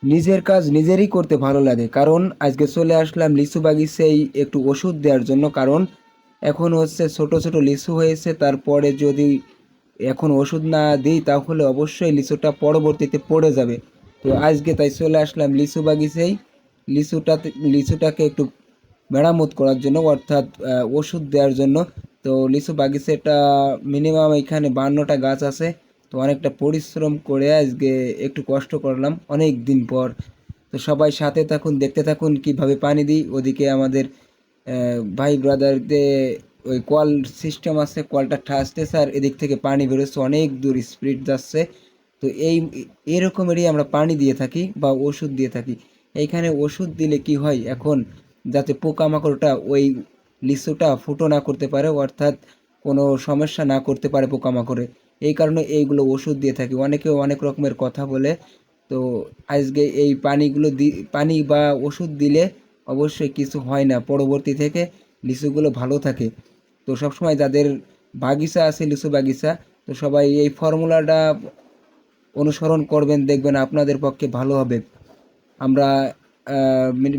নিজের কাজ নিজেরই করতে ভালো লাগে, কারণ আজকে চলে আসলাম লিচু বাগিচায় একটু ওষুধ দেওয়ার জন্য। কারণ এখন হচ্ছে ছোট ছোট লিচু হয়েছে, তারপরে যদি এখন ওষুধ না দিই তাহলে অবশ্যই লিচুটা পরবর্তীতে পড়ে যাবে। তো আজকে তাই চলে আসলাম লিচু বাগিচায় লিচুটাকে একটু মেরামত করার জন্য, অর্থাৎ ওষুধ দেওয়ার জন্য। তো লিচু বাগিচাটা মিনিমাম এখানে 52টা গাছ আছে। তো অনেকটা পরিশ্রম করে আজকে একটু কষ্ট করলাম অনেক দিন পর। তো সবাই সাথে থাকুন, দেখতে থাকুন কিভাবে পানি দিই। ওদিকে আমাদের ভাই ব্রাদারদের ওই কল সিস্টেম আছে, কলটা ঠাসতেছে আর এদিক থেকে পানি বেরোচ্ছে, অনেক দূর স্পিড যাচ্ছে। তো এরকমেরই আমরা পানি দিয়ে থাকি বা ওষুধ দিয়ে থাকি। এইখানে ওষুধ দিলে কি হয় এখন, যাতে পোকামাকড়টা ওই লিচুটা ফুটো না করতে পারে, অর্থাৎ কোনো সমস্যা না করতে পারে পোকামাকড়ে। এই কারণে এইগুলো ওষুধ দিয়ে থাকি। অনেকে অনেক রকমের কথা বলে। তো আজকে এই পানি বা ওষুধ দিলে অবশ্যই কিছু হয় না, পরবর্তী থেকে লিচুগুলো ভালো থাকে। তো সবসময় যাদের বাগিচা আছে লিচু বাগিচা, তো সবাই এই ফর্মুলাটা অনুসরণ করবেন, দেখবেন আপনাদের পক্ষে ভালো হবে। আমরা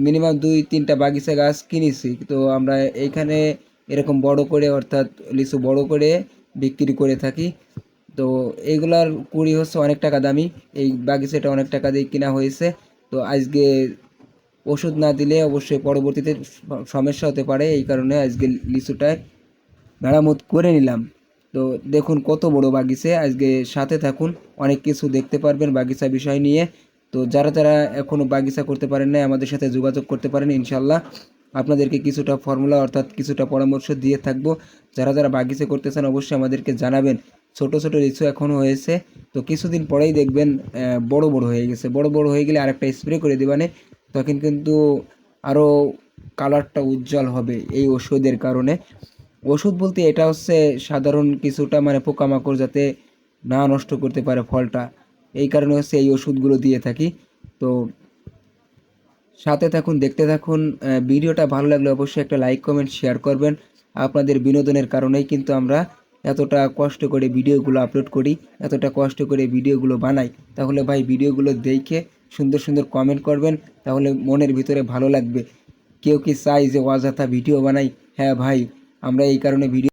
মিনিমাম 2-3টা বাগিচা গাছ কিনেছি, তো আমরা এইখানে এরকম বড় করে, অর্থাৎ লিচু বড় করে বিক্রি করে থাকি। তো এইগুলার কুড়ি হচ্ছে অনেক টাকা দামি। এই বাগিচাটা অনেক টাকা দিয়ে কেনা হয়েছে। তো আজকে ওষুধ না দিলে অবশ্যই পরবর্তীতে সমস্যা হতে পারে, এই কারণে আজকে লিচুটায় মেরামত করে নিলাম। তো দেখুন কত বড় বাগিচা, আজকে সাথে থাকুন, অনেক কিছু দেখতে পারবেন বাগিচা বিষয় নিয়ে। তো যারা যারা এখনও বাগিচা করতে পারেন না আমাদের সাথে যোগাযোগ করতে পারেন, ইনশাল্লাহ আপনাদেরকে কিছুটা ফর্মুলা অর্থাৎ কিছুটা পরামর্শ দিয়ে থাকবো। যারা যারা বাগিচা করতে চান অবশ্যই আমাদেরকে জানাবেন। ছোট ছোট লিচু এখনও হয়েছে, তো কিছুদিন পরেই দেখবেন বড় বড় হয়ে গেছে। বড় বড় হয়ে গেলে আরেকটা স্প্রে করে দেবানে, তখন কিন্তু আরও কালারটা উজ্জ্বল হবে এই ওষুধের কারণে। ওষুধ বলতে এটা হচ্ছে সাধারণ কিছুটা, মানে পোকামাকড় যাতে না নষ্ট করতে পারে ফলটা, এই কারণে হচ্ছে এই ওষুধগুলো দিয়ে থাকি। তো সাথে থাকুন, দেখতে থাকুন। ভিডিওটা ভালো লাগলে অবশ্যই একটা লাইক কমেন্ট শেয়ার করবেন। আপনাদের বিনোদনের কারণেই কিন্তু আমরা এতটা কষ্ট করে ভিডিওগুলো আপলোড করি, এতটা কষ্ট করে ভিডিওগুলো বানাই। তাহলে ভাই ভিডিওগুলো দেখে সুন্দর সুন্দর কমেন্ট করবেন, তাহলে মনের ভিতরে ভালো লাগবে। কেউ কি চাই যে অযথা ভিডিও বানাই? হ্যাঁ ভাই, আমরা এই কারণে ভিডিও